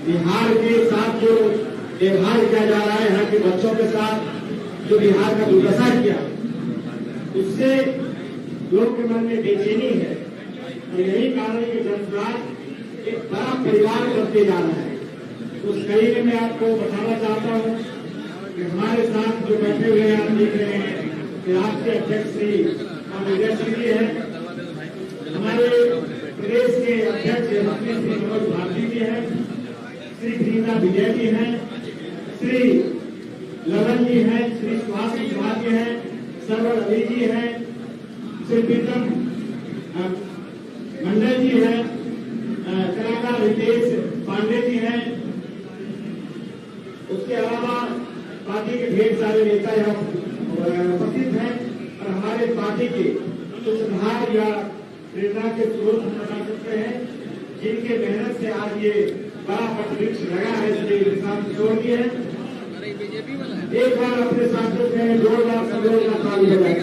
बिहार के साथ जो व्यवहार किया जा रहा है, यहाँ के बच्चों के साथ जो बिहार का दुर्दशा किया, उससे लोग के मन में बेचैनी है। और यही कारण है कि जनसुराज एक बड़ा परिवार बनते जा रहा है। उस कड़ी में मैं आपको बताना चाहता हूँ कि हमारे साथ जो बैठे हुए हैं, आप देख रहे हैं कि राष्ट्रीय अध्यक्ष श्री विजय सिंह जी है, हमारे प्रदेश के अध्यक्ष श्री मनोज भारती जी हैं, श्री प्रीता विजय जी हैं, श्री ललन जी हैं, श्री सुभाष कुमार जी हैं, सरवर अली जी हैं, श्री प्रीतम मंडल जी हैं, कलाकार रितेश पांडे जी हैं। उसके अलावा पार्टी के ढेर सारे नेता यहाँ उपस्थित हैं और हमारे पार्टी के जो सुधार या प्रेरणा के स्रोत हम बता सकते हैं, जिनके मेहनत से आज ये बड़ा वृक्ष लगा है, श्री निशांत किशोर जी है। एक बार अपने साथियों से जोरदार सहयोग का ताली बजाएं।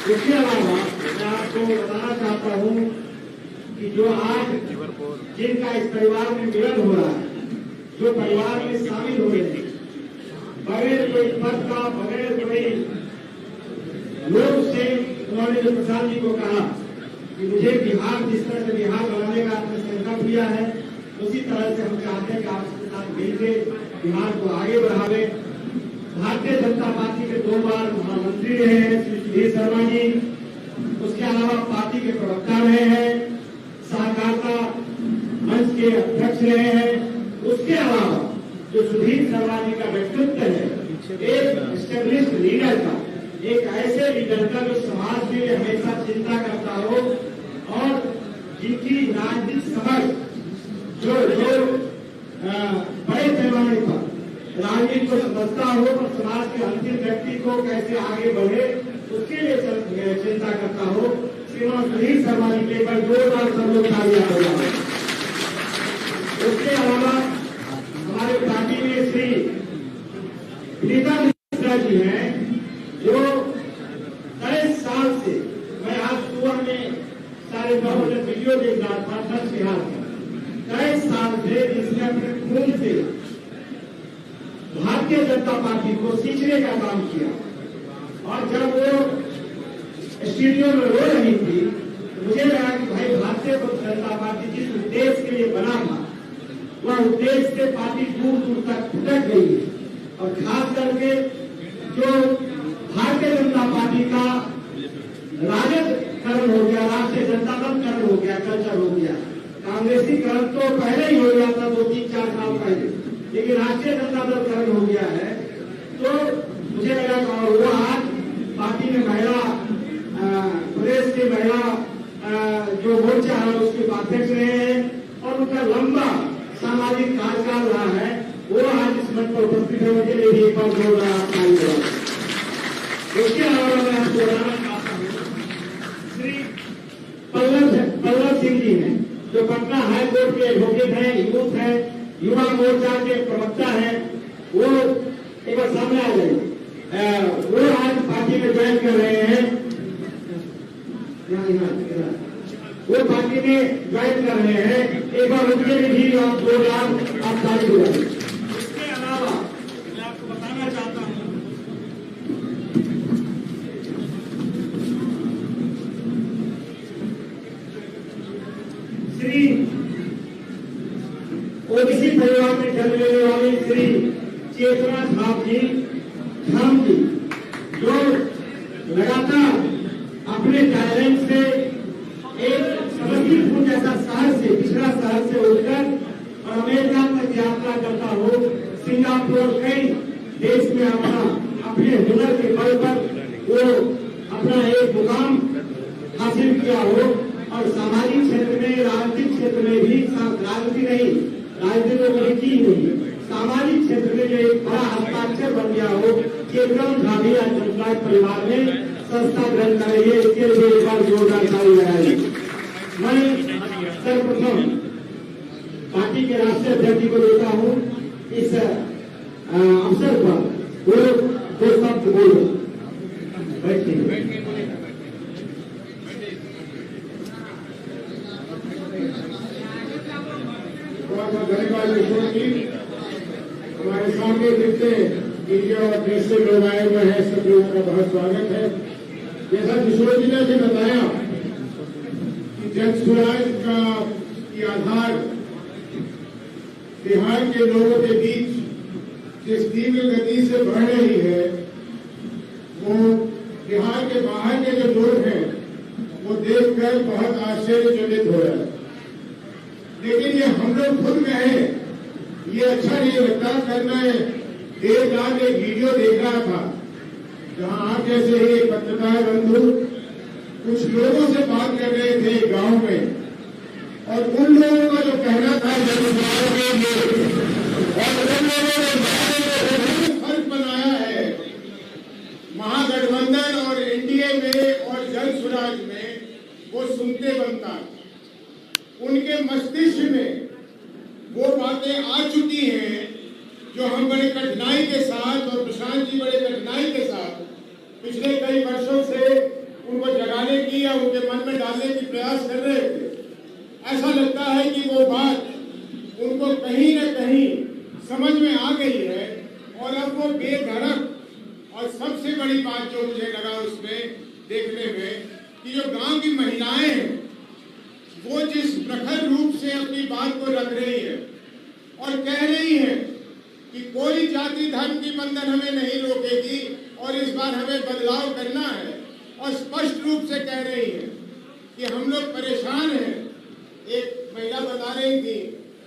इसके अलावा मैं आपको बताना चाहता हूँ कि जो आज जिनका इस परिवार में मिलन हो रहा है, जो परिवार में शामिल हो रहे हैं, बगैर कोई पद का, बगैर कोई लोग से, उन्होंने जो प्रसाद जी को कहा कि मुझे बिहार, जिस तरह से बिहार बनाने का आपने संकल्प लिया है, उसी तरह से हम चाहते हैं कि आप इसके साथ मिलकर बिहार को आगे बढ़ावे। भारतीय जनता पार्टी के 2 बार महामंत्री रहे हैं श्री सुधीर शर्मा जी, उसके अलावा पार्टी के प्रवक्ता रहे हैं, सहकारिता मंच के अध्यक्ष रहे हैं। उसके अलावा जो सुधीर शर्मा जी का व्यक्तित्व है, एक एस्टेब्लिश्ड लीडर का, एक ऐसे लीडर का जो समाज के लिए हमेशा चिंता करता हो और जिनकी राजनीतिक समझ जो बड़े पैमाने पर राजनीति को समझता हो और समाज के अंतिम व्यक्ति को कैसे आगे बढ़े उसके लिए चिंता करता हो, श्रीमान सुधीर शर्मा जी के पर जोरदार सब लोग तालियां बजाएं। उसके अलावा हमारे पार्टी में श्री प्रीता मिश्रा जी हैं, जो 23 साल से, मैं आज सुबह में सारे गाँव में वीडियो देख रहा था, 10 बिहार का 23 साल से इसने अपने खून से भारतीय जनता पार्टी को सींचने का काम किया। और जब वो स्टूडियो में रो रही थी तो मुझे लगा कि भाई भारतीय जनता पार्टी जिस उद्देश्य के लिए बना था, वह उद्देश्य से पार्टी दूर दूर तक भटक गई है। और खास करके जो भारतीय जनता पार्टी का राजदकरण हो गया, राष्ट्रीय जनता दलकरण हो गया, कल्चर हो गया, कांग्रेसीकरण तो पहले ही हो गया था 2-3-4 साल पहले, लेकिन राष्ट्रीय जनता दलकरण हो गया है। तो मुझे लगा वो आज पार्टी में महिला, प्रदेश की महिला जो मोर्चा है उसके उपाध्यक्ष रहे हैं और उनका लंबा सामाजिक कार्यकाल रहा है, वो आज इस मंच पर उपस्थित होने के लिए भी एक बार जोरदार ताली बजाएं। इसके अलावा मैं आपको बताना चाहता हूँ, श्री पल्लव सिंह जी हैं, जो पटना हाईकोर्ट के एडवोकेट हैं, यूथ है, युवा मोर्चा के प्रवक्ता हैं, वो एक बार सामने आ जाएंगे। वो आज पार्टी में ज्वाइन कर रहे हैं, वो पार्टी में ज्वाइन कर रहे हैं। एक बार उनके लिए भी आप 2 लाख आप ताली बजाएं। इसके अलावा मैं आपको बताना चाहता हूँ, श्री ओबीसी परिवार में जन्म लेने वाले श्री चेतना धाम जी, जो लगातार अपने टैलेंट से एक समस्तीपुर जैसा शहर से, पिछड़ा शहर से उठकर और अमेरिका तक यात्रा करता हो, सिंगापुर कई देश में अपने हुनर के बल पर वो अपना एक मुकाम हासिल किया हो और सामाजिक क्षेत्र में, राजनीतिक क्षेत्र में भी, राजनीति नहीं, राजनीति को कभी की नहीं, सामाजिक क्षेत्र में जो एक बड़ा हस्ताक्षर बन गया हो, केवल गांधी जनता परिवार में संस्था ग्रहण कर रही है। इसके लिए एक बार जोरदार ताली लगाई। मैं सर्वप्रथम पार्टी के राष्ट्रीय अध्यक्ष को देता हूँ इस अवसर पर दो शब्द बोलो। बैठिए। बहुत धन्यवाद किशोर जी। हमारे सामने जितने मीडिया और प्रेस से लोग आए हुए हैं, सब लोगों का बहुत स्वागत है। जैसा किशोर जी ने अभी बताया कि जन स्वराज का ये आधार बिहार के लोगों के बीच जिस तीव्र गति से बढ़ रही है, वो बिहार के बाहर के जो लोग हैं वो देखकर बहुत आश्चर्यचकित हो रहा है। लेकिन ये हम लोग खुद कहें, ये अच्छा नहीं लगता। कल मैं देर रात एक वीडियो देख रहा था जहां आप जैसे ही एक पत्रकार बंधु कुछ लोगों से बात कर रहे थे गांव में, और उन लोगों का जो कहना था और उन लोगों ने फर्क बनाया है महागठबंधन और एनडीए में और जन स्वराज में, वो सुनते बनता। उनके मस्तिष्क में वो बातें आ चुकी हैं जो हम बड़े कठिनाई के साथ और प्रशांत जी बड़े कठिनाई के साथ पिछले कई वर्षों से उनको जगाने की या उनके मन में डालने की प्रयास कर रहे थे। ऐसा लगता है कि वो बात उनको कहीं न कहीं समझ में आ गई है और अब वो बेधड़क। और सबसे बड़ी बात जो मुझे लगा उसमें देखने में कि जो गांव की महिलाएं हैं वो जिस प्रखर रूप से अपनी बात को रख रही है और कह रही है कि कोई जाति धर्म की बंधन हमें नहीं रोकेगी और इस बार हमें बदलाव करना है, और स्पष्ट रूप से कह रही है कि हम लोग परेशान हैं। एक महिला बता रही थी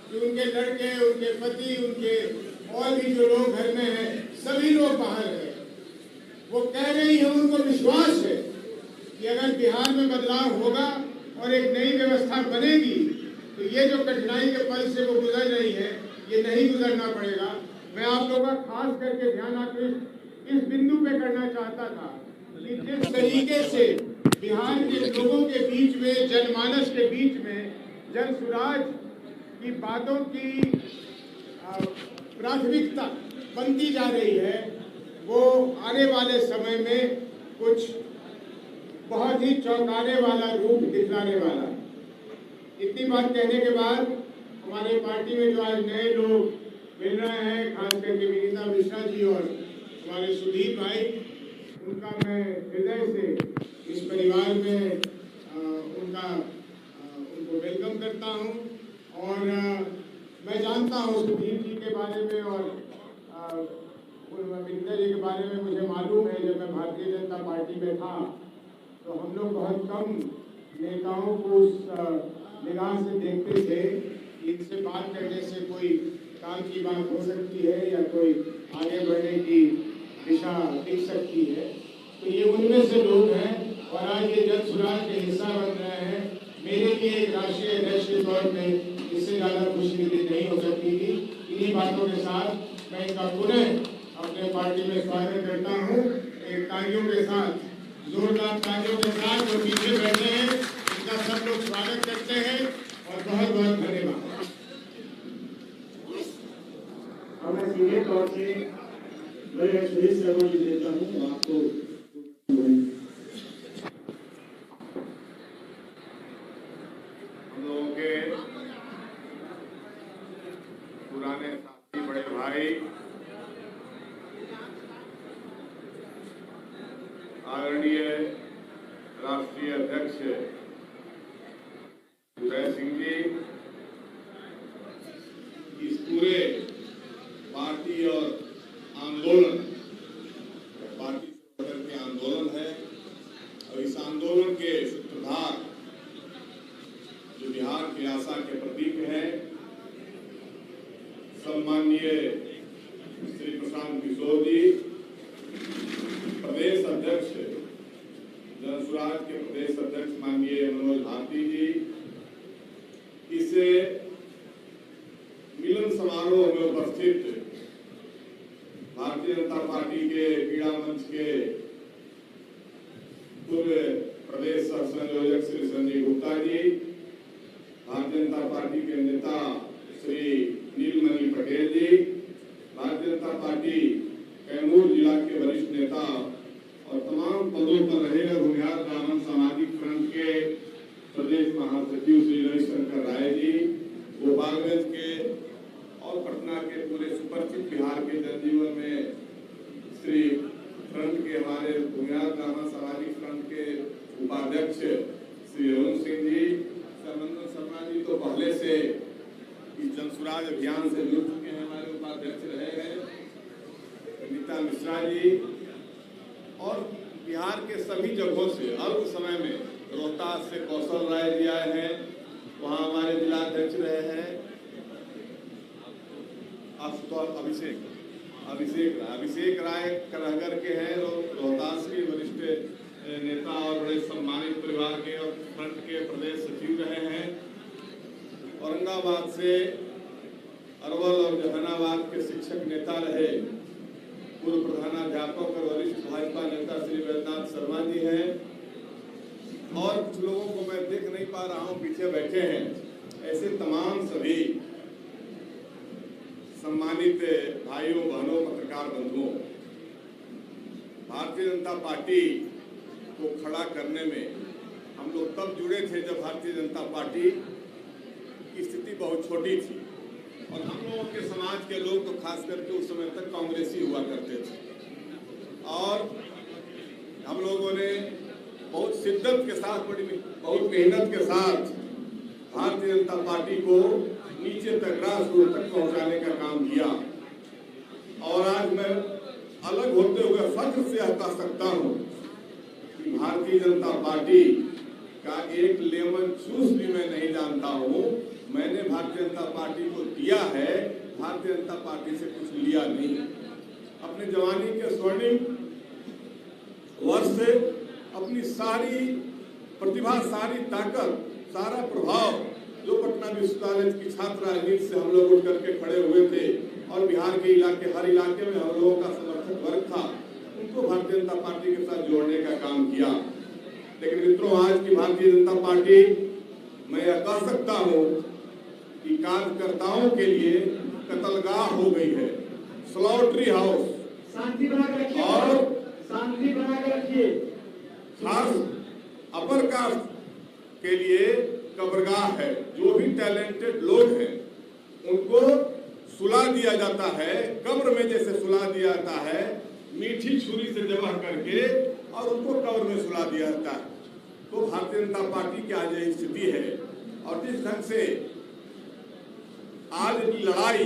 कि उनके लड़के, उनके पति, उनके और भी जो लोग घर में हैं, सभी लोग बाहर हैं। वो कह रही है, उनको विश्वास है कि अगर बिहार में बदलाव होगा और एक नई व्यवस्था बनेगी तो ये जो कठिनाई के पल से वो गुजर रही है, ये नहीं गुजरना पड़ेगा। मैं आप लोगों का खास करके ध्यान आकृष्ट इस बिंदु पे करना चाहता था कि जिस तरीके से बिहार के लोगों के बीच में, जनमानस के बीच में जन स्वराज की बातों की प्राथमिकता बनती जा रही है, वो आने वाले समय में कुछ बहुत ही चौंकाने वाला रूप दिखलाने वाला। इतनी बात कहने के बाद हमारे पार्टी में जो आज नए लोग मिल रहे हैं, खास करके विनीता मिश्रा जी और हमारे सुधीर भाई, उनका मैं हृदय से इस परिवार में उनको वेलकम करता हूं। और मैं जानता हूं सुधीर जी के बारे में और विनीता जी के बारे में मुझे मालूम है। जब मैं भारतीय जनता पार्टी में था तो हम लोग बहुत कम नेताओं को उस निगाह से देखते थे कि इनसे बात करने से कोई काम की बात हो सकती है या कोई आगे बढ़ने की दिशा दिख सकती है। तो ये उनमें से लोग हैं और आज ये जन स्वराज के हिस्सा बन रहे हैं। मेरे लिए एक राष्ट्रीय अध्यक्ष के तौर पर इससे ज़्यादा खुशी की दिन नहीं हो सकती थी। इन्हीं बातों के साथ मैं इनका पुनः अपने पार्टी में स्वागत करता हूँ। एक तालियों के साथ, जोरदार तालियों के साथ जो पीछे बैठे हैं, इनका सब लोग स्वागत करते हैं और बहुत बहुत धन्यवाद। अब मैं सीधे तौर से मैं सुरेश शर्मा जी देता हूँ आपको। हम लोगों के पुराने साथी, बड़े भाई, आदरणीय राष्ट्रीय अध्यक्ष जय सिंह जी, इस पूरे पार्टी और आंदोलन, पार्टी से बदल के आंदोलन है और इस आंदोलन के सूत्रधार जो बिहार की आशा के प्रतीक है, सम्माननीय श्री प्रशांत किशोर जी, प्रदेश अध्यक्ष, जन स्वराज के प्रदेश अध्यक्ष माननीय मनोज भारती जी, इस मिलन समारोह में उपस्थित भारतीय जनता पार्टी के क्रीड़ा मंच के पूर्व प्रदेश संयोजक श्री संजय गुप्ता जी, भारतीय जनता पार्टी के नेता श्री नीलमणि पटेल जी, भारतीय जनता पार्टी कैमूर जिला के वरिष्ठ नेता और तमाम पदों पर रहे भूमिहार ब्राह्मण सामाजिक फ्रंट के प्रदेश महासचिव श्री रविशंकर राय जी, गोपालगंज के और पटना के पूरे सुपरिचित बिहार के जनजीवन में श्री फ्रंट के हमारे बुनियादनामा सामाजिक फ्रंट के उपाध्यक्ष श्री अरुण सिंह जी, सर्वनंदन शर्मा जी तो पहले से इस जनसुराज अभियान से जुड़ चुके हैं, हमारे उपाध्यक्ष रहे हैं, नीता मिश्रा जी, और बिहार के सभी जगहों से अल्प समय में रोहतास से कौशल राय जी आए हैं, वहाँ हमारे जिलाध्यक्ष रहे हैं अभिषेक राय करहगर के हैं, रोहतास के वरिष्ठ नेता और बड़े सम्मानित परिवार के और फ्रंट के प्रदेश सचिव रहे हैं, औरंगाबाद से अरवल और जहानाबाद के शिक्षक नेता रहे, पूर्व प्रधानाध्यापक और वरिष्ठ भाजपा नेता श्री वैद्यनाथ शर्मा जी हैं, और कुछ लोगों को मैं देख नहीं पा रहा हूं, पीछे बैठे हैं। ऐसे तमाम सभी सम्मानित भाइयों बहनों पत्रकार बंधुओं, भारतीय जनता पार्टी को खड़ा करने में हम लोग तब जुड़े थे जब भारतीय जनता पार्टी की स्थिति बहुत छोटी थी, और हम लोगों के समाज के लोग तो खास करके उस समय तक कांग्रेसी हुआ करते थे, और हम लोगों ने बहुत शिद्दत के साथ, बहुत मेहनत के साथ भारतीय जनता पार्टी को नीचे तक, ग्रासरूट तक पहुंचाने का काम किया। और आज मैं अलग होते हुए फख्र से कह सकता हूं कि भारतीय जनता पार्टी का एक लेमन जूस भी मैं नहीं जानता हूं। मैंने भारतीय जनता पार्टी को दिया है, भारतीय जनता पार्टी से कुछ लिया नहीं। अपने जवानी के स्वर्णिम वर्ष से अपनी सारी प्रतिभा, सारी ताकत, सारा प्रभाव जो पटना विश्वविद्यालय की छात्र राजनीति से हम लोग उठ करके खड़े हुए थे, और बिहार के इलाके, हर इलाके में हम लोगों का समर्थक वर्ग था, उनको भारतीय जनता पार्टी के साथ जोड़ने का काम किया। लेकिन मित्रों, आज की भारतीय जनता पार्टी, मैं यह कह सकता हूं कि कार्यकर्ताओं के लिए कत्लगाह हो गई है, स्लॉटरी हाउस। शांति बनाकर रखिए, और शांति बनाकर रखिए। खास अपर कास्ट के लिए कब्रगाह है। जो भी टैलेंटेड लोग हैं उनको सुला दिया जाता है, कब्र में जैसे सुला दिया जाता है, मीठी छुरी से जबह करके, और उनको कब्र में सुला दिया जाता है। तो भारतीय जनता पार्टी की आज यही स्थिति है। और जिस ढंग से आज की लड़ाई,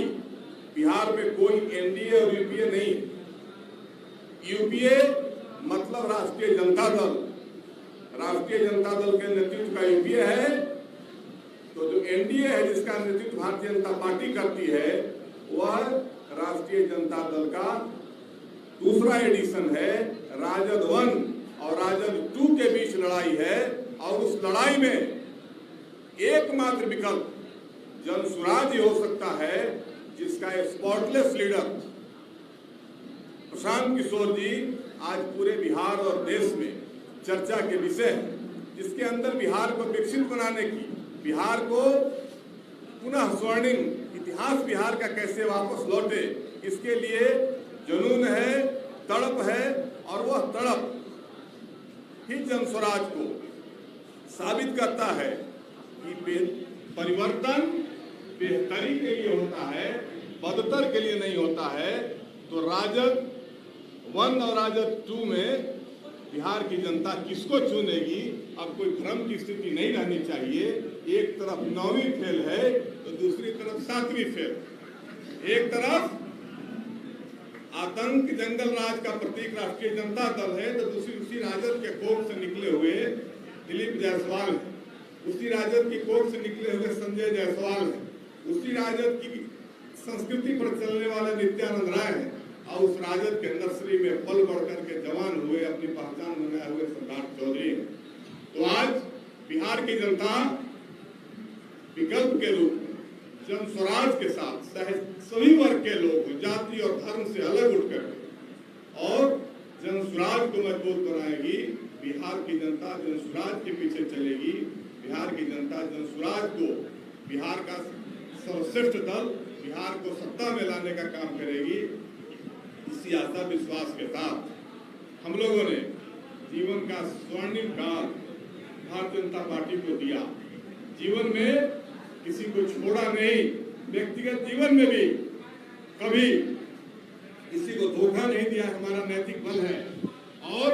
बिहार में कोई एनडीए और यूपीए नहीं, यूपीए मतलब राष्ट्रीय जनता दल, राष्ट्रीय जनता दल के नेतृत्व का यूपीए है, तो जो एनडीए है जिसका नेतृत्व भारतीय जनता पार्टी करती है, वह राष्ट्रीय जनता दल का दूसरा एडिशन है। राजद 1 और राजद 2 के बीच लड़ाई है, और उस लड़ाई में एकमात्र विकल्प जनसुराज ही हो सकता है, जिसका स्पॉटलेस लीडर प्रशांत किशोर जी आज पूरे बिहार और देश में चर्चा के विषय है, जिसके अंदर बिहार को विकसित बनाने की, बिहार को पुनः स्वर्णिम इतिहास बिहार का कैसे वापस लौटे, इसके लिए जुनून है, तड़प है, और वह तड़प ही जनस्वराज को साबित करता है कि परिवर्तन बेहतरी के लिए होता है, बदतर के लिए नहीं होता है। तो राजद 1 और राजद 2 में बिहार की जनता किसको चुनेगी, अब कोई भ्रम की स्थिति नहीं रहनी चाहिए। एक तरफ 9वीं फेल है तो दूसरी तरफ 7वीं फेल। एक तरफ आतंक जंगल राज का प्रतीक राष्ट्रीय जनता दल है, तो दूसरी उसी राजद के कोख से निकले हुए दिलीप जायसवाल है, उसी राजद की कोख से निकले हुए संजय जायसवाल है, उसी राजद की संस्कृति पर चलने वाले नित्यानंद राय है, और उस राजद के नर्सरी में पल बढ़ करके जवान हुए, अपनी पहचान बनाए हुए सरदार चौधरी। तो आज बिहार की जनता विकल्प के रूप में जनस्वराज के साथ सभी वर्ग के लोग, जाति और धर्म से अलग उठकर और जनस्वराज को मजबूत बनाएगी। बिहार की जनता जनस्वराज के पीछे चलेगी। बिहार की जनता जनस्वराज को, बिहार का सर्वश्रेष्ठ दल, बिहार को सत्ता में लाने का काम करेगी। इसी आशा विश्वास के साथ हम लोगों ने जीवन का स्वर्णिम काल भारतीय जनता पार्टी को दिया। जीवन में किसी को छोड़ा नहीं, व्यक्तिगत जीवन में भी कभी किसी को धोखा नहीं दिया, हमारा नैतिक बल है। और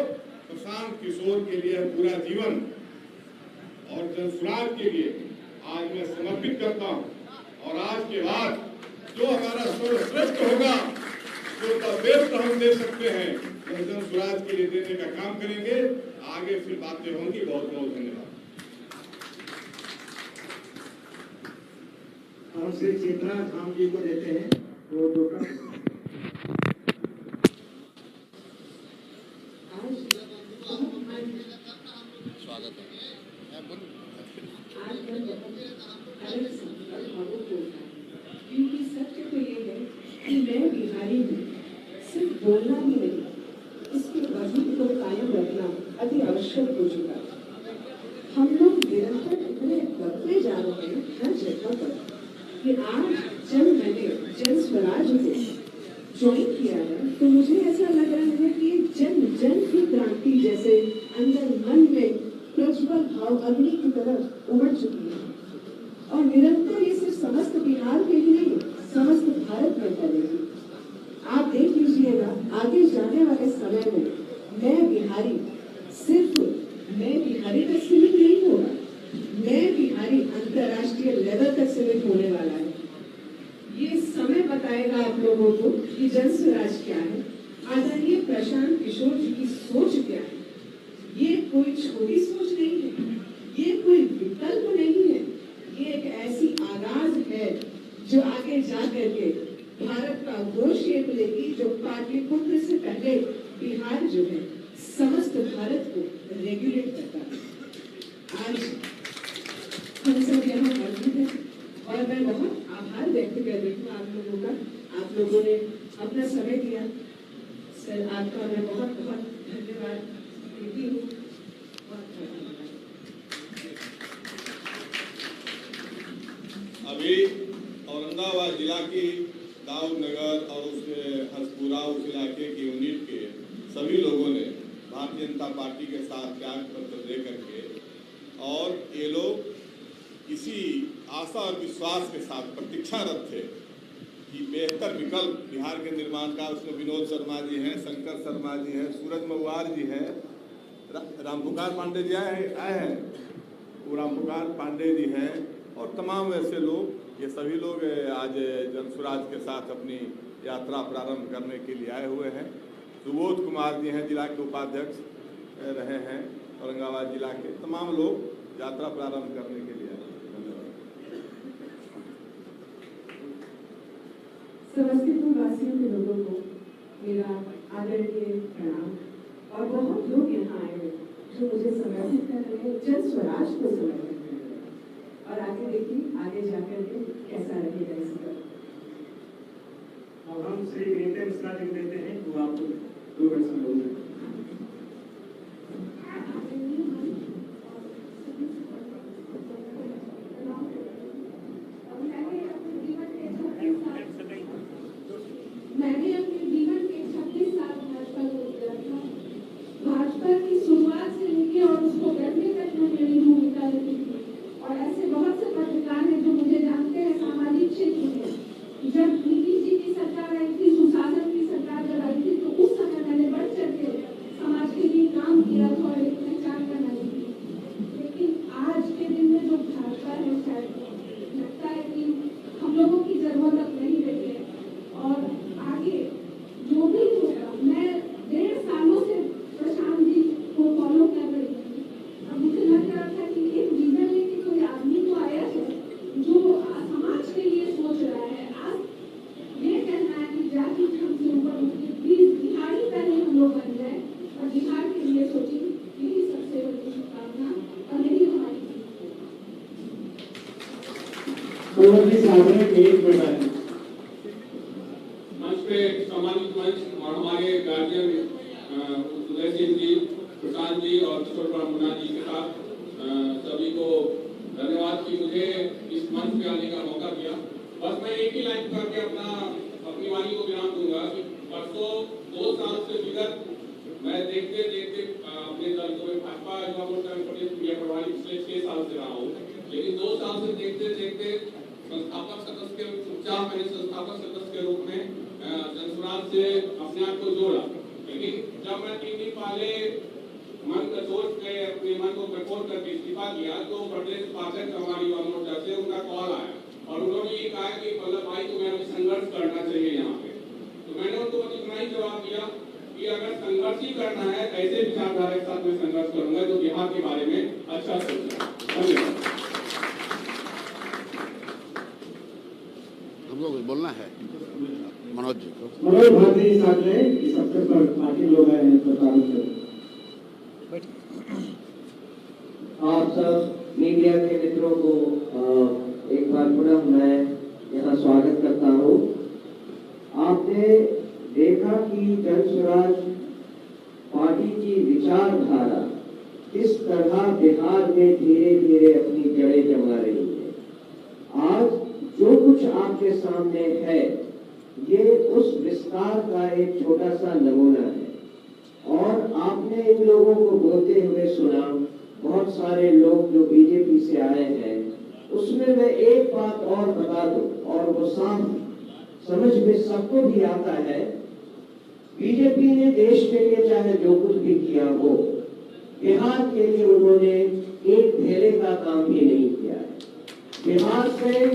प्रशांत किशोर के लिए पूरा जीवन और जनसुराज के लिए आज मैं समर्पित करता हूं। और आज के बाद जो हमारा सर्वश्रेष्ठ होगा, जो बेस्ट हम दे सकते हैं, वह जनसुराज के लिए देने का काम करेंगे। आगे फिर बातें होंगी। बहुत बहुत धन्यवाद। और श्री चेतना धाम जी को देते हैं वो टोकन। स्वागत है। क्योंकि सत्य तो ये है कि मैं बिहारी हूँ, सिर्फ बोलना ही नहीं, इसके वजूद को कायम रखना अति आवश्यक हो चुका है। हम लोग निरंतर इतने बढ़ते जा रहे हैं हर जगह पर कि आज जब मैंने जन स्वराज को ज्वाइन किया है तो मुझे ऐसा लग रहा है कि जन जन की क्रांति जैसे अंदर मन में प्रज्वल भाव अग्नि की तरह उमड़ चुकी है और निरंतर ये सिर्फ समस्त बिहार के ही नहीं, समस्त भारत में फैलेगी। आप देख लीजिएगा आगे जाने वाले समय में मैं बिहारी सिर्फ मैं बिहारी तक सीमित नहीं होगा, मैं बिहारी अंतर्राष्ट्रीय लेवल तक सीमित होने वाला है। ये समय बताएगा आप लोगों को कि जन स्वराज क्या है, आदरणीय प्रशांत किशोर जी की सोच क्या है। ये कोई छोटी सोच नहीं है, ये कोई विकल्प नहीं है, ये एक ऐसी आगाज है जो आगे जा करके भारत का वो शेप लेगी जो पाटलिपुत्र से पहले बिहार जो है समस्त भारत को रेगुलेट करता है। आज हम सब यहाँ मौजूद हैं और मैं बहुत आभार व्यक्त कर रही हूँ आप लोगों का। आप लोगों ने अपना समय दिया, सर आपका मैं बहुत बहुत धन्यवाद देती हूँ। अभी औरंगाबाद जिला की दाऊद नगर और उसके हसपुरा उस इलाके की यूनिट के सभी लोगों ने भारतीय जनता पार्टी के साथ त्याग पत्र दे करके और ये लोग इसी आशा और विश्वास के साथ प्रतीक्षारत थे कि बेहतर विकल्प बिहार के निर्माण का। उसमें विनोद शर्मा जी हैं, शंकर शर्मा जी हैं, सूरज महुआर जी हैं, रामपुकार पांडे जी आए हैं, वो रामपुकार पांडे जी हैं और तमाम वैसे लोग, ये सभी लोग आज जनसुराज के साथ अपनी यात्रा प्रारंभ करने के लिए आए हुए हैं। सुबोध कुमार जी हैं, जिला के उपाध्यक्ष रहे हैं औरंगाबाद जिला के। तमाम लोग यात्रा प्रारंभ करने के लिए आए हैं। समस्तीपुर वासियों के लोगों को मेरा आदरणीय प्रणाम। और बहुत लोग यहाँ आए हैं जो मुझे समर्पित कर रहे हैं, जन स्वराज को समर्पित कर रहे हैं। और आगे देखिए आगे जाकर के कैसा रहेगा इसका। अब हम श्री नीते मिश्रा जी देते हैं, वो आपको 2 मिनट समझाएंगे। मैंने अपने जीवन के 26 साल भाजपा को दिया था। भाजपा की शुरुआत से लेकर और उसको करने तक में मेरी भूमिका रही थी। और ऐसे बहुत से पत्रकार हैं जो मुझे जानते हैं सामाजिक क्षेत्र में। जब नीतीश जी की सरकार आई थी, सुशासन की सरकार जब आई थी, तो उस समय मैंने बढ़ चढ़ के समाज के लिए काम किया था और एक पहचान बनाई थी। लेकिन आज के दिन में जो भाजपा है, शायद लगता है कि हम लोगों की जरूरत अब नहीं रही है। और आगे जो भी होगा, मैं 1.5 सालों से प्रशांत जी को फॉलो कर रही थी। अब मुझे लग रहा था कि एक विजन लेके कोई आदमी तो आया है जो समाज के लिए सोच रहा है। आज ये कहना है कि जाति धर्म से ऊपर उठके प्लीज बिहारी पहले हम लोग बन जाए और बिहार के लिए सोचें। यही सबसे बड़ी शुभकामना और यही हमारी मंच पे सम्मानित मंच और हमारे गार्जियन उदय सिंह जी, प्रशांत जी और किशोर ब्रह्मण्या जी के साथ सभी को धन्यवाद कि मुझे इस मंच पे आने का मौका दिया। बस मैं एक ही लाइन करके अपनी वाणी को विराम दूंगा कि परसों 2 साल से विगत मैं देखते देखते अपने दल को भाजपा युवा मोर्चा में प्रदेश मीडिया प्रभारी पिछले 6 साल से रहा हूँ, लेकिन 2 साल से देखते देखते पश्चात मैंने संस्थापक सदस्य के रूप में जनसुराज से अपने आप को जोड़ा। लेकिन जब मैं 3 दिन पहले मन का सोच के अपने मन को कठोर करके इस्तीफा दिया तो प्रदेश उपाध्यक्ष हमारी युवा मोर्चा से उनका कॉल आया और उन्होंने ये कहा कि पल्लव भाई तुम्हें अभी संघर्ष करना चाहिए यहाँ पे। तो मैंने उनको इतना ही जवाब दिया कि अगर संघर्ष ही करना है, ऐसे विचारधारा के साथ मैं संघर्ष करूंगा जो बिहार के बारे में अच्छा सोचना। धन्यवाद। हम लोग बोलना है मनोज जी को। मनोज भारती जी साथ में इस अवसर पर पार्टी लोग आए हैं प्रताप। आप सब मीडिया के मित्रों को एक बार पुनः मैं यहाँ स्वागत करता हूँ। आपने देखा कि जनसुराज पार्टी की विचारधारा किस तरह बिहार में धीरे धीरे अपनी जड़ें जमा रही है। आज जो कुछ आपके सामने है ये उस विस्तार का एक छोटा सा नमूना है और आपने इन लोगों को बोलते हुए सुना। बहुत सारे लोग जो बीजेपी से आए हैं उसमें मैं एक बात और बता दूं और वो साफ समझ में सबको भी आता है। बीजेपी ने देश के लिए चाहे जो कुछ भी किया हो, बिहार के लिए उन्होंने एक ढेले का काम भी नहीं किया है। बिहार से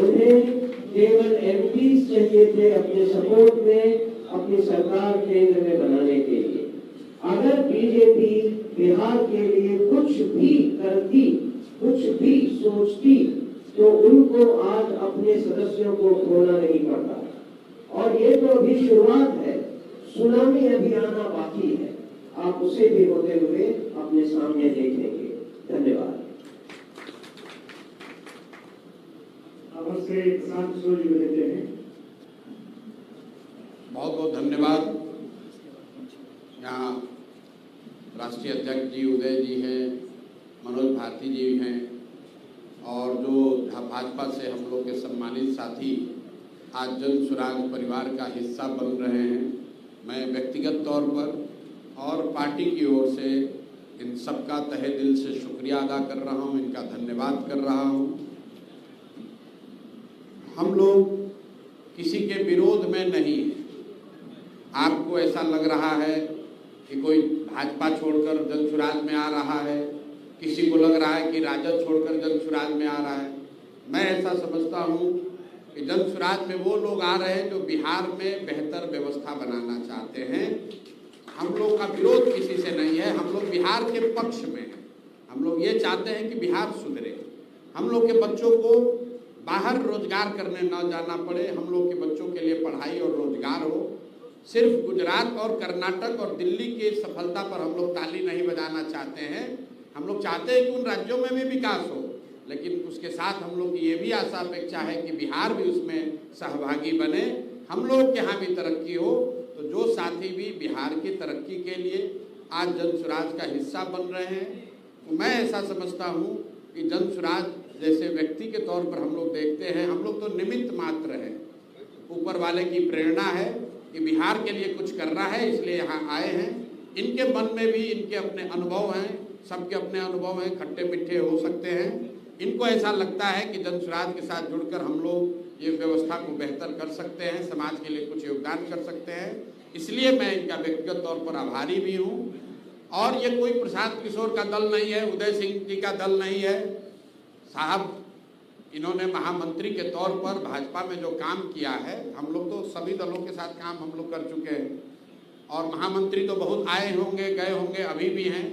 उन्हें केवल एमपीज चाहिए थे अपने सपोर्ट में, अपनी सरकार केंद्र में बनाने के लिए। अगर बीजेपी बिहार के लिए कुछ भी करती, कुछ भी सोचती तो उनको आज अपने सदस्यों को खोना नहीं पड़ता। और ये तो अभी शुरुआत है, सुनामी अभी आना बाकी है। आप उसे भी होते हुए अपने सामने देखेंगे। धन्यवाद। अवश्य प्रशांत किशोर जी को देते हैं। बहुत बहुत धन्यवाद। यहाँ राष्ट्रीय अध्यक्ष जी उदय जी हैं, मनोज भारती जी हैं और जो भाजपा से हम लोग के सम्मानित साथी आज जनसुराज परिवार का हिस्सा बन रहे हैं। मैं व्यक्तिगत तौर पर और पार्टी की ओर से इन सबका तहे दिल से शुक्रिया अदा कर रहा हूँ, इनका धन्यवाद कर रहा हूँ। हम लोग किसी के विरोध में नहीं हैं। आपको ऐसा लग रहा है कि कोई भाजपा छोड़कर जनसुराज में आ रहा है, किसी को लग रहा है कि राजद छोड़कर जनसुराज में आ रहा है। मैं ऐसा समझता हूँ कि जनसुराज में वो लोग आ रहे हैं जो बिहार में बेहतर व्यवस्था बनाना चाहते हैं। हम लोग का विरोध किसी से नहीं है, हम लोग बिहार के पक्ष में हैं। हम लोग ये चाहते हैं कि बिहार सुधरे, हम लोग के बच्चों को बाहर रोजगार करने न जाना पड़े, हम लोग के बच्चों के लिए पढ़ाई और रोजगार हो। सिर्फ गुजरात और कर्नाटक और दिल्ली की सफलता पर हम लोग ताली नहीं बजाना चाहते हैं। हम लोग चाहते हैं कि उन राज्यों में भी विकास हो, लेकिन उसके साथ हम लोग की ये भी आशा अपेक्षा है कि बिहार भी उसमें सहभागी बने, हम लोग के यहाँ भी तरक्की हो। तो जो साथी भी बिहार की तरक्की के लिए आज जनसुराज का हिस्सा बन रहे हैं, तो मैं ऐसा समझता हूँ कि जनसुराज जैसे व्यक्ति के तौर पर हम लोग देखते हैं, हम लोग तो निमित्त मात्र हैं। ऊपर वाले की प्रेरणा है कि बिहार के लिए कुछ करना है, इसलिए यहाँ आए हैं। इनके मन में भी इनके अपने अनुभव हैं, सबके अपने अनुभव हैं, खट्टे मीठे हो सकते हैं। इनको ऐसा लगता है कि जनसुराज के साथ जुड़कर हम लोग ये व्यवस्था को बेहतर कर सकते हैं, समाज के लिए कुछ योगदान कर सकते हैं। इसलिए मैं इनका व्यक्तिगत तौर पर आभारी भी हूँ। और ये कोई प्रशांत किशोर का दल नहीं है, उदय सिंह जी का दल नहीं है। साहब इन्होंने महामंत्री के तौर पर भाजपा में जो काम किया है, हम लोग तो सभी दलों के साथ काम हम लोग कर चुके हैं और महामंत्री तो बहुत आए होंगे, गए होंगे, अभी भी हैं।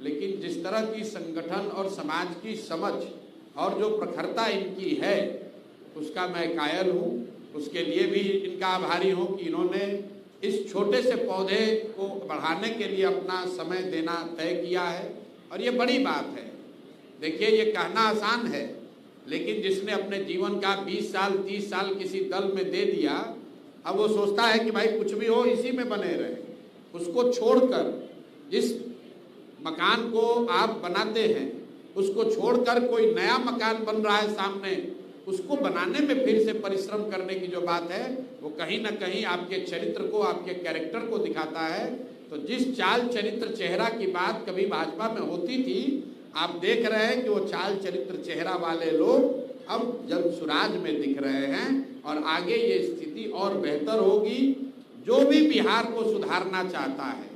लेकिन जिस तरह की संगठन और समाज की समझ और जो प्रखरता इनकी है, उसका मैं कायल हूँ। उसके लिए भी इनका आभारी हूँ कि इन्होंने इस छोटे से पौधे को बढ़ाने के लिए अपना समय देना तय किया है और ये बड़ी बात है। देखिए, ये कहना आसान है, लेकिन जिसने अपने जीवन का 20 साल 30 साल किसी दल में दे दिया, अब वो सोचता है कि भाई कुछ भी हो इसी में बने रहे। उसको छोड़कर, जिस मकान को आप बनाते हैं उसको छोड़कर कोई नया मकान बन रहा है सामने, उसको बनाने में फिर से परिश्रम करने की जो बात है, वो कहीं ना कहीं आपके चरित्र को, आपके कैरेक्टर को दिखाता है। तो जिस चाल चरित्र चेहरा की बात कभी भाजपा में होती थी, आप देख रहे हैं कि वो चाल चरित्र चेहरा वाले लोग अब जन सुराज में दिख रहे हैं और आगे ये स्थिति और बेहतर होगी। जो भी बिहार को सुधारना चाहता है,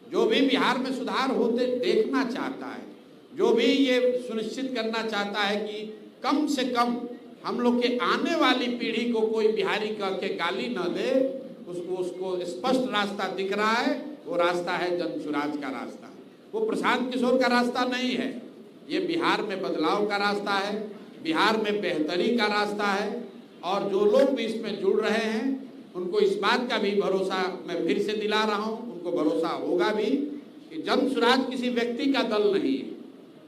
जो भी बिहार में सुधार होते देखना चाहता है, जो भी ये सुनिश्चित करना चाहता है कि कम से कम हम लोग के आने वाली पीढ़ी को कोई बिहारी कह के गाली न दे, उसको स्पष्ट रास्ता दिख रहा है। वो रास्ता है जन सुराज का रास्ता, वो प्रशांत किशोर का रास्ता नहीं है। ये बिहार में बदलाव का रास्ता है, बिहार में बेहतरी का रास्ता है। और जो लोग भी इसमें जुड़ रहे हैं उनको इस बात का भी भरोसा मैं फिर से दिला रहा हूँ, उनको भरोसा होगा भी कि जन सुराज किसी व्यक्ति का दल नहीं है,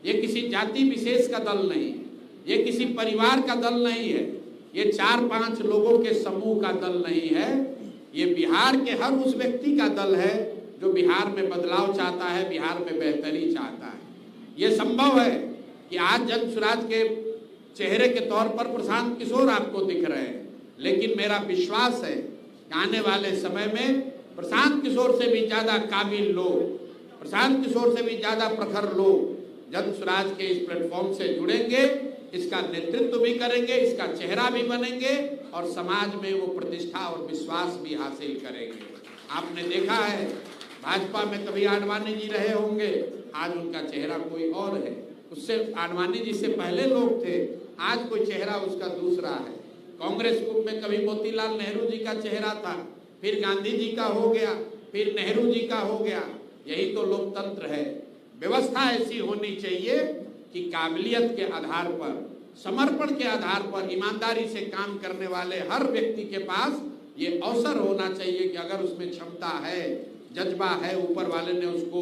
ये किसी जाति विशेष का दल नहीं है, ये किसी परिवार का दल नहीं है, ये 4-5 लोगों के समूह का दल नहीं है। ये बिहार के हर उस व्यक्ति का दल है जो बिहार में बदलाव चाहता है, बिहार में बेहतरी चाहता है। ये संभव है कि आज जन सुराज के चेहरे के तौर पर प्रशांत किशोर आपको दिख रहे हैं, लेकिन मेरा विश्वास है कि आने वाले समय में प्रशांत किशोर से भी ज्यादा काबिल लोग, प्रशांत किशोर से भी ज्यादा प्रखर लोग जन सुराज के इस प्लेटफॉर्म से जुड़ेंगे, इसका नेतृत्व भी करेंगे, इसका चेहरा भी बनेंगे और समाज में वो प्रतिष्ठा और विश्वास भी हासिल करेंगे। आपने देखा है भाजपा में कभी आडवाणी जी रहे होंगे, आज उनका चेहरा कोई और है। उससे आडवाणी जी से पहले लोग थे, आज कोई चेहरा उसका दूसरा है। कांग्रेस में कभी मोतीलाल नेहरू जी का चेहरा था, फिर गांधी जी का हो गया, फिर नेहरू जी का हो गया। यही तो लोकतंत्र है। व्यवस्था ऐसी होनी चाहिए कि काबिलियत के आधार पर, समर्पण के आधार पर, ईमानदारी से काम करने वाले हर व्यक्ति के पास ये अवसर होना चाहिए कि अगर उसमें क्षमता है, जज्बा है, ऊपर वाले ने उसको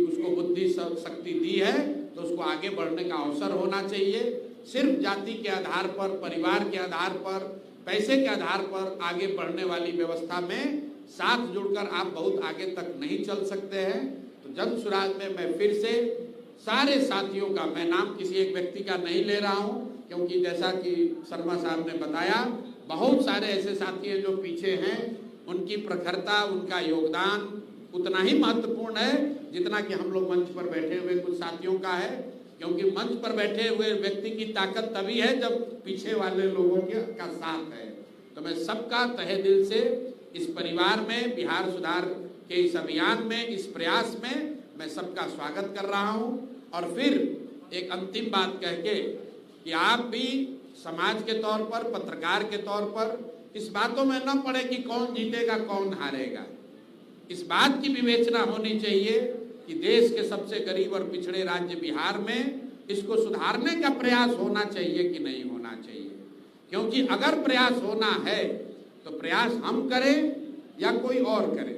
उसको बुद्धि शक्ति दी है तो उसको आगे बढ़ने का अवसर होना चाहिए। सिर्फ जाति के आधार पर, परिवार के आधार पर, पैसे के आधार पर आगे बढ़ने वाली व्यवस्था में साथ जुड़कर आप बहुत आगे तक नहीं चल सकते हैं। तो जन सुराज में मैं फिर से सारे साथियों का, मैं नाम किसी एक व्यक्ति का नहीं ले रहा हूं, क्योंकि जैसा कि शर्मा साहब ने बताया बहुत सारे ऐसे साथी हैं जो पीछे हैं, उनकी प्रखरता, उनका योगदान उतना ही महत्वपूर्ण है जितना कि हम लोग मंच पर बैठे हुए कुछ साथियों का है। क्योंकि मंच पर बैठे हुए व्यक्ति की ताकत तभी है जब पीछे वाले लोगों का साथ है। तो मैं सबका तहे दिल से इस परिवार में, बिहार सुधार के इस अभियान में, इस प्रयास में मैं सबका स्वागत कर रहा हूं। और फिर एक अंतिम बात कह के कि आप भी समाज के तौर पर, पत्रकार के तौर पर इस बातों में न पड़े कि कौन जीतेगा कौन हारेगा। इस बात की विवेचना होनी चाहिए कि देश के सबसे गरीब और पिछड़े राज्य बिहार में इसको सुधारने का प्रयास होना चाहिए कि नहीं होना चाहिए। क्योंकि अगर प्रयास होना है तो प्रयास हम करें या कोई और करे,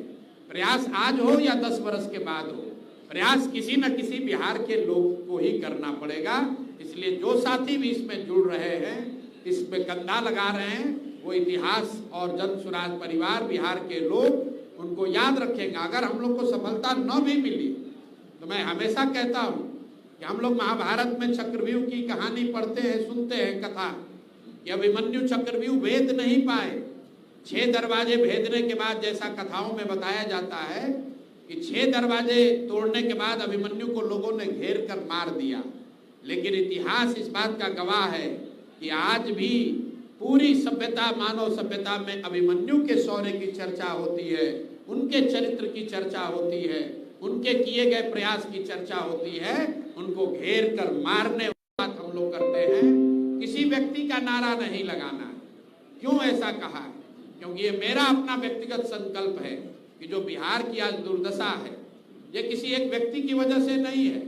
प्रयास आज हो या 10 वर्ष के बाद हो, प्रयास किसी न किसी बिहार के लोग को ही करना पड़ेगा। इसलिए जो साथी भी इसमें जुड़ रहे हैं, इसमें कंधा लगा रहे हैं, वो इतिहास और जन सुराज परिवार, बिहार के लोग उनको याद रखेंगे। अगर हम लोग को सफलता न भी मिली तो मैं हमेशा कहता हूँ कि हम लोग महाभारत में चक्रव्यूह की कहानी पढ़ते हैं, सुनते हैं कथा कि अभिमन्यु चक्रव्यूह भेद नहीं पाए। 6 दरवाजे भेदने के बाद, जैसा कथाओं में बताया जाता है कि 6 दरवाजे तोड़ने के बाद अभिमन्यु को लोगों ने घेर कर मार दिया। लेकिन इतिहास इस बात का गवाह है कि आज भी पूरी सभ्यता, मानव सभ्यता में अभिमन्यु के शौर्य की चर्चा होती है, उनके चरित्र की चर्चा होती है, उनके किए गए प्रयास की चर्चा होती है। उनको घेर कर मारने की बात हम लोग करते हैं। किसी व्यक्ति का नारा नहीं लगाना है। क्यों ऐसा कहा है? क्योंकि ये मेरा अपना व्यक्तिगत संकल्प है कि जो बिहार की आज दुर्दशा है, ये किसी एक व्यक्ति की वजह से नहीं है,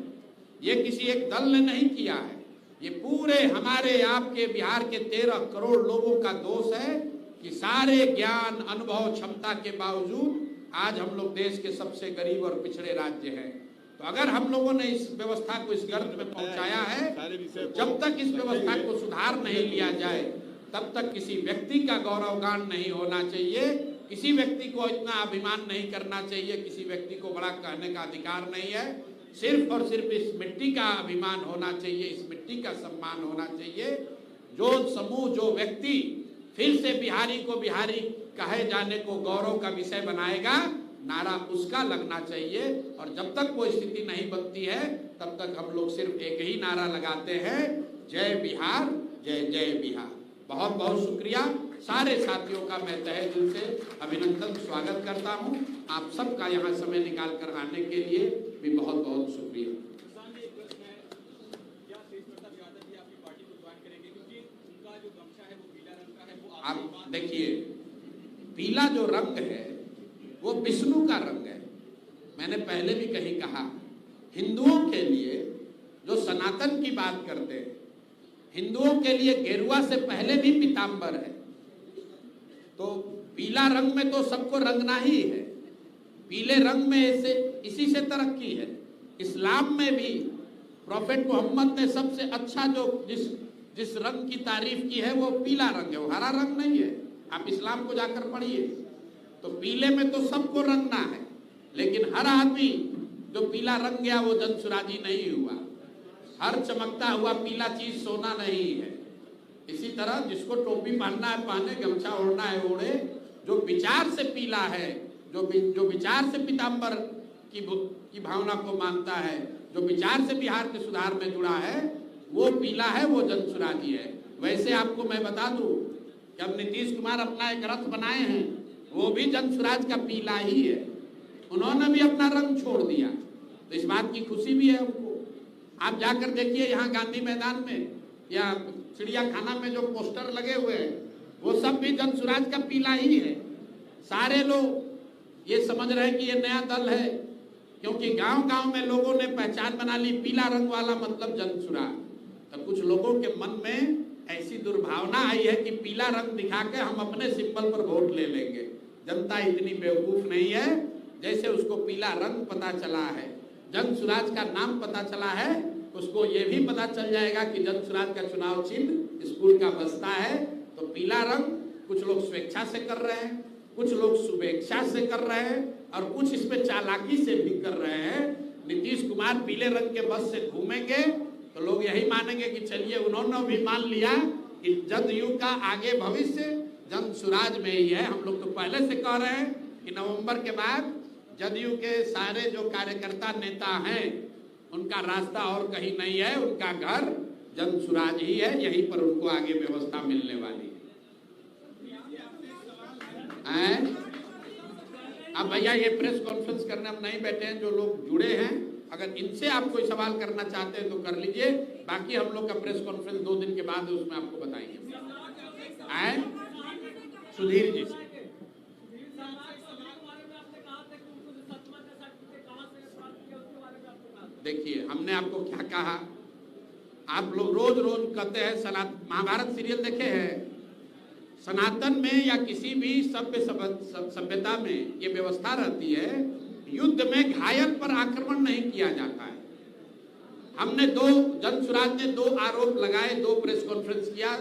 ये किसी एक दल ने नहीं किया है, ये पूरे हमारे आपके बिहार के 13 करोड़ लोगों का दोष है कि सारे ज्ञान, अनुभव, क्षमता के बावजूद आज हम लोग देश के सबसे गरीब और पिछड़े राज्य हैं। तो अगर हम लोगों ने इस व्यवस्था को इस गर्त में पहुंचाया है, जब तक इस व्यवस्था को सुधार नहीं लिया जाए तब तक किसी व्यक्ति का गौरवगान नहीं होना चाहिए, किसी व्यक्ति को इतना अभिमान नहीं करना चाहिए, किसी व्यक्ति को बड़ा कहने का अधिकार नहीं है। सिर्फ और सिर्फ इस मिट्टी का अभिमान होना चाहिए, इस मिट्टी का सम्मान होना चाहिए। जो समूह, जो व्यक्ति फिर से बिहारी को बिहारी कहे जाने को गौरव का विषय बनाएगा, नारा उसका लगना चाहिए। और जब तक वो स्थिति नहीं बनती है तब तक हम लोग सिर्फ एक ही नारा लगाते हैं, जय बिहार, जय जय बिहार। बहुत बहुत शुक्रिया। सारे साथियों का मैं तहे दिल से अभिनंदन स्वागत करता हूं। आप सबका यहाँ समय निकाल कर आने के लिए भी बहुत बहुत शुक्रिया। आप देखिए, पीला जो रंग है वो विष्णु का रंग है। मैंने पहले भी कहीं कहा, हिंदुओं के लिए जो सनातन की बात करते हैं, हिंदुओं के लिए गेरुआ से पहले भी पीतांबर है। तो पीला रंग में तो सबको रंगना ही है। पीले रंग में ऐसे इसी से तरक्की है। इस्लाम में भी प्रॉफेट मोहम्मद ने सबसे अच्छा जो जिस रंग की तारीफ की है वो पीला रंग है, वो हरा रंग नहीं है। आप इस्लाम को जाकर पढ़िए तो पीले में तो सबको रंगना है, लेकिन हर आदमी जो पीला रंग गया वो जनसुराजी नहीं हुआ। हर चमकता हुआ पीला चीज सोना नहीं है। इसी तरह जिसको टोपी पहनना है पहने, गमछा ओढ़ना है ओढ़े। जो विचार से पीला है, जो विचार से पीतांबर की भावना को मानता है, जो विचार से बिहार के सुधार में जुड़ा है, वो पीला है, वो जनसुराजी है। वैसे आपको मैं बता दूं कि अब नीतीश कुमार अपना एक रथ बनाए हैं, वो भी जनसुराज का पीला ही है। उन्होंने भी अपना रंग छोड़ दिया, तो इस बात की खुशी भी है उनको। आप जाकर देखिए यहाँ गांधी मैदान में या चिड़ियाखाना में जो पोस्टर लगे हुए हैं, वो सब भी जनसुराज का पीला ही है। सारे लोग ये समझ रहे हैं कि ये नया दल है, क्योंकि गांव-गांव में लोगों ने पहचान बना ली, पीला रंग वाला मतलब जनसुराज। तो कुछ लोगों के मन में ऐसी दुर्भावना आई है कि पीला रंग दिखा के हम अपने सिंबल पर वोट ले लेंगे। जनता इतनी बेवकूफ नहीं है। जैसे उसको पीला रंग पता चला है, जनसुराज का नाम पता चला है, उसको ये भी पता चल जाएगा कि जनसुराज का चुनाव चिन्ह स्कूल का बस्ता है। तो पीला रंग कुछ लोग स्वेच्छा से कर रहे हैं, कुछ लोग शुभेच्छा से कर रहे हैं, और कुछ इसमें चालाकी से भी कर रहे हैं। नीतीश कुमार पीले रंग के बस से घूमेंगे तो लोग यही मानेंगे कि चलिए उन्होंने भी मान लिया कि जदयू का आगे भविष्य जनसुराज में ही है। हम लोग तो पहले से कह रहे हैं कि नवंबर के बाद जदयू के सारे जो कार्यकर्ता नेता हैं उनका रास्ता और कहीं नहीं है, उनका घर जनसुराज ही है, यहीं पर उनको आगे व्यवस्था मिलने वाली है। अब भैया ये प्रेस कॉन्फ्रेंस करने हम नहीं बैठे हैं, जो लोग जुड़े हैं अगर इनसे आप कोई सवाल करना चाहते हैं तो कर लीजिए, बाकी हम लोग का प्रेस कॉन्फ्रेंस 2 दिन के बाद है, उसमें आपको बताएंगे। आए सुधीर जी से देखिए, हमने आपको क्या कहा। आप लोग रोज रोज कहते हैं महाभारत सीरियल देखे हैं। सनातन में या किसी भी सभ्यता में ये व्यवस्था रहती है, युद्ध में घायल पर आक्रमण नहीं किया जाता है। हमने जनसुराज ने 2 आरोप लगाए, 2 प्रेस कॉन्फ्रेंस किया,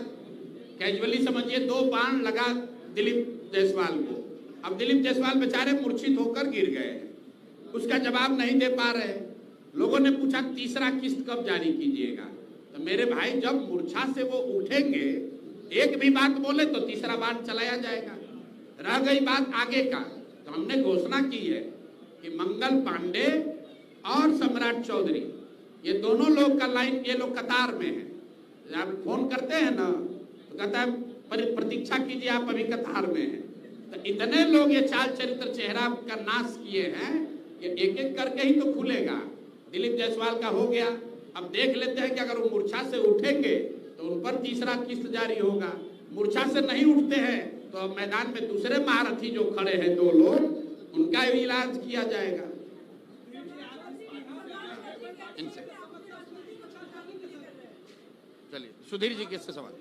कैजुअली समझिए 2 बाण लगा दिलीप जायसवाल को। अब दिलीप जायसवाल बेचारे मूर्छित होकर गिर गए, उसका जवाब नहीं दे पा रहे। लोगों ने पूछा तीसरा किस्त कब जारी कीजिएगा। तो मेरे भाई, जब मूर्छा से वो उठेंगे, एक भी बात बोले तो तीसरा बाण चलाया जाएगा। रह गई बात आगे का, तो हमने घोषणा की है कि मंगल पांडे और सम्राट चौधरी, ये दोनों लोग का लाइन, ये लोग कतार में है। आप फोन करते हैं ना तो कहता है प्रतीक्षा कीजिए, आप अभी कतार में हैं। तो इतने लोग ये चाल चरित्र चेहरा का नाश किए हैं कि एक एक करके ही तो खुलेगा। दिलीप जायसवाल का हो गया, अब देख लेते हैं कि अगर वो मूर्छा से उठेंगे तो उन पर तीसरा किस्त जारी होगा। मूर्छा से नहीं उठते हैं तो मैदान में दूसरे महारथी जो खड़े हैं 2 लोग, उनका भी इलाज किया जाएगा। इनसे चलिए सुधीर जी किससे सवाल।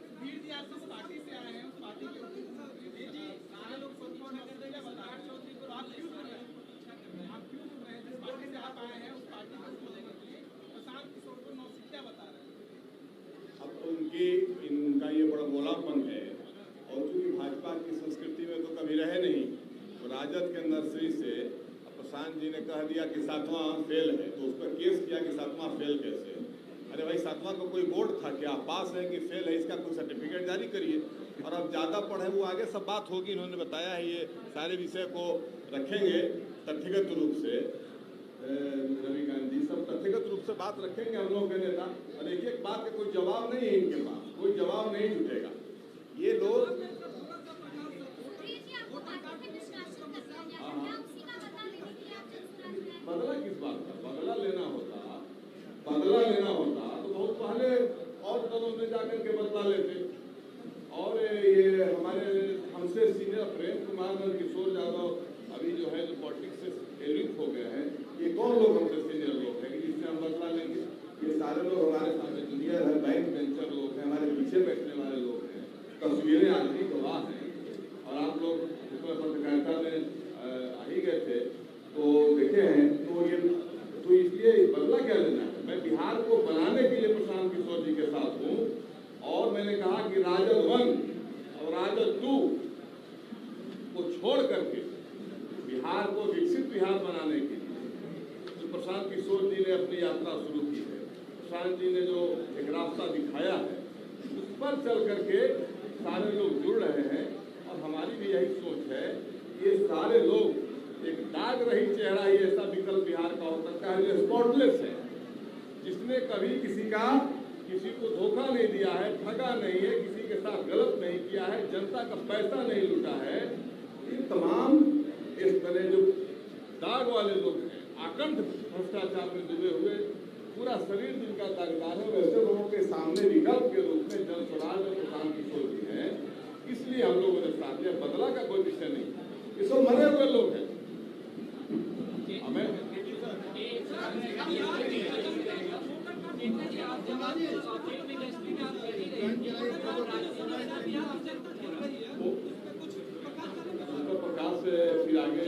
अब तो इनका ये बड़ा बोलापन है, और क्योंकि भाजपा की संस्कृति में तो कभी रहे नहीं, तो राजद के नर्सरी से प्रशांत जी ने कह दिया कि 7वां फेल है, तो उस पर केस किया कि 7वां फेल कैसे। अरे भाई, 7वां का कोई बोर्ड था क्या? पास है कि फेल है, इसका कोई सर्टिफिकेट जारी करिए। और अब ज़्यादा पढ़े वो आगे सब बात होगी। इन्होंने बताया है ये सारे विषय को रखेंगे तथ्यगत रूप से। रविकांत जी सब तथ्यगत रूप से बात रखेंगे हम लोग के नेता, और एक एक बात का कोई जवाब नहीं है इनके पास, कोई जवाब नहीं जुटेगा। ये लोग बदला किस बात का? बदला लेना होता तो बहुत पहले और कदम में जाकर के बदला लेते। और ये हमारे हमसे सीनियर प्रेम कुमार और किशोर यादव अभी जो है जो पॉलिटिक्स से एलिट हो गए हैं, ये कौन लोग हमसे सीनियर लोग हैं कि जिससे हम बदला लेंगे? ये सारे लोग हमारे सामने जूनियर है, बैक बेंचर लोग हैं, हमारे पीछे बैठने वाले लोग हैं, तस्वीरें आज भी गवाह हैं। और आप लोग इसमें पत्रकारिता में आ ही गए थे तो देखे हैं। तो इसलिए बदला क्या लेना है? मैं बिहार को बनाने के लिए प्रशांत किशोर जी के साथ हूँ, और मैंने कहा कि राजद 1 और राजद 2 को छोड़ करके बिहार को विकसित बिहार बनाने के लिए जो प्रशांत किशोर जी ने अपनी यात्रा शुरू की है, प्रशांत जी ने जो एक रास्ता दिखाया है, उस पर चल करके सारे लोग जुड़ रहे हैं। और हमारी भी यही सोच है, ये सारे लोग एक दाग रही चेहरा ही ऐसा विकल्प बिहार का हो सकता है जो स्पॉटलेस है, जिसने कभी किसी को धोखा नहीं दिया है, ठगा नहीं है, किसी के साथ गलत नहीं किया है, जनता का पैसा नहीं लूटा है। इन तमाम इस तरह जो दाग वाले लोग हैं, आकंठ भ्रष्टाचार में डूबे हुए, पूरा शरीर जिनका दागदार है, वैसे लोगों के सामने विकल्प के रूप में जन स्वराज और प्रशांत किशोर जी हैं। इसलिए हम लोगों ने साथ लिया। बदला का कोई विषय नहीं, ये सब मरे हुए लोग हैं। हमें प्रकाश से फिर आगे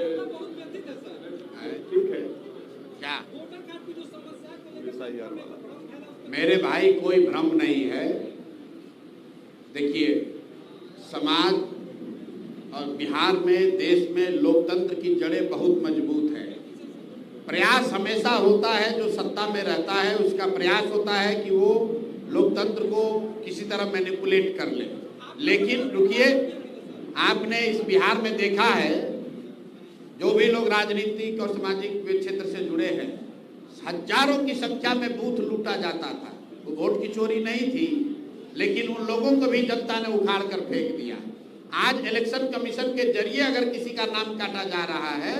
ठीक है क्या SIR वाला? मेरे भाई कोई भ्रम नहीं है। देखिए, समाज और बिहार में, देश में लोकतंत्र की जड़ें बहुत मजबूत है। प्रयास हमेशा होता है, जो सत्ता में रहता है उसका प्रयास होता है कि वो लोकतंत्र को किसी तरह मैनिपुलेट कर ले। लेकिन रुकिए, आपने इस बिहार में देखा है, जो भी लोग राजनीतिक और सामाजिक क्षेत्र से जुड़े हैं, हजारों की संख्या में बूथ लूटा जाता था। वो वोट की चोरी नहीं थी, लेकिन उन लोगों को भी जनता ने उखाड़ कर फेंक दिया। आज इलेक्शन कमीशन के जरिए अगर किसी का नाम काटा जा रहा है,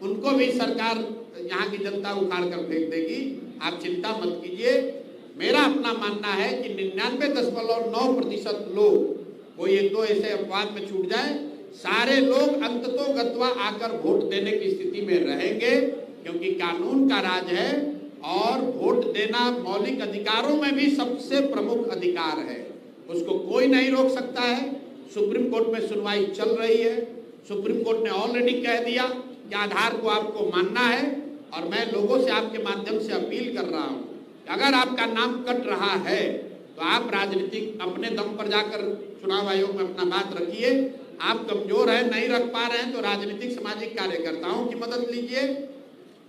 उनको भी सरकार, यहाँ की जनता उखाड़ कर फेंक देगी। आप चिंता मत कीजिए। मेरा अपना मानना है कि 99.9% लोग, कोई 1-2 ऐसे अपवाद में छूट जाए, सारे लोग अंततोगत्वा आकर वोट देने की स्थिति में रहेंगे, क्योंकि कानून का राज है और वोट देना मौलिक अधिकारों में भी सबसे प्रमुख अधिकार है। उसको कोई नहीं रोक सकता है। सुप्रीम कोर्ट में सुनवाई चल रही है। सुप्रीम कोर्ट ने ऑलरेडी कह दिया कि आधार को आपको मानना है। और मैं लोगों से आपके माध्यम से अपील कर रहा हूं कि अगर आपका नाम कट रहा है तो आप राजनीतिक अपने दम पर जाकर चुनाव आयोग में अपना बात रखिए। आप कमजोर हैं, नहीं रख पा रहे हैं, तो राजनीतिक सामाजिक कार्यकर्ताओं की मदद लीजिए।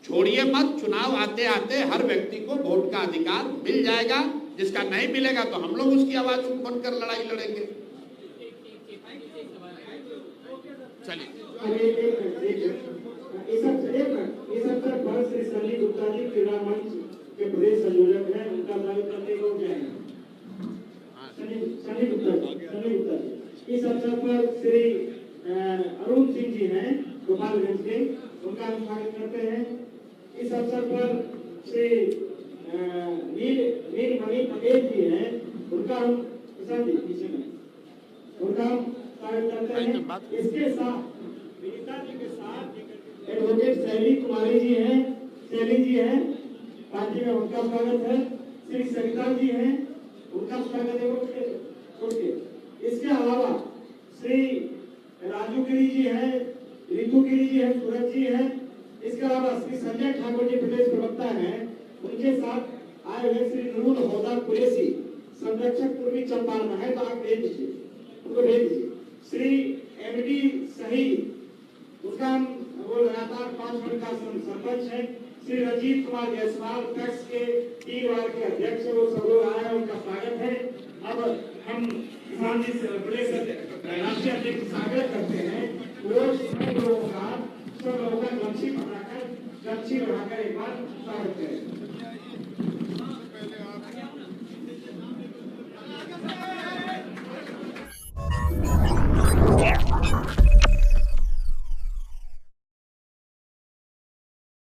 छोड़िए मत, चुनाव आते आते हर व्यक्ति को वोट का अधिकार मिल जाएगा। जिसका नहीं मिलेगा तो हम लोग उसकी आवाज बनकर लड़ाई लड़ेंगे। चलिए, इस अवसर पर श्री सनी गुप्ता जी क्रीड़ा मंच के प्रदेश संयोजक हैं, उनका स्वागत करने को जाएंगे। सनी गुप्ता जी। इस अवसर पर श्री अरुण सिंह जी हैं गोपालगंज के, उनका हम स्वागत करते हैं। इस अवसर पर श्री नीलमणि पटेल जी हैं, उनका हम स्वागत करते हैं। इसके साथ विनीता जी के साथ एडवोकेट शैली कुमारी जी हैं, शैली जी हैं पार्टी में, उनका स्वागत है। श्री सरिता जी हैं, उनका स्वागत है। इसके अलावा श्री राजू गिरी जी हैं, रितु गिरी जी हैं, सूरज जी हैं। इसके अलावा श्री संजय ठाकुर जी प्रदेश प्रवक्ता हैं, उनके साथ आए हुए श्री नूरुल हुदा कुरैशी संरक्षक पूर्वी चंपारण है, तो आप भेज दीजिए, उनको भेज दीजिए। श्री एमडी शहीद, उसका वो लगातार 5 मिनट का सरपंच है। श्री रंजीत कुमार जायसवाल टैक्स के 3 वार्ड के अध्यक्ष, वो सब लोग आए हैं, उनका स्वागत है। अब हम किसान जी से प्रदेश राष्ट्रीय अध्यक्ष से आग्रह करते हैं, वो सब लोगों का लक्ष्य बनाकर गच्छी बढ़ाकर एक बार स्वागत करें।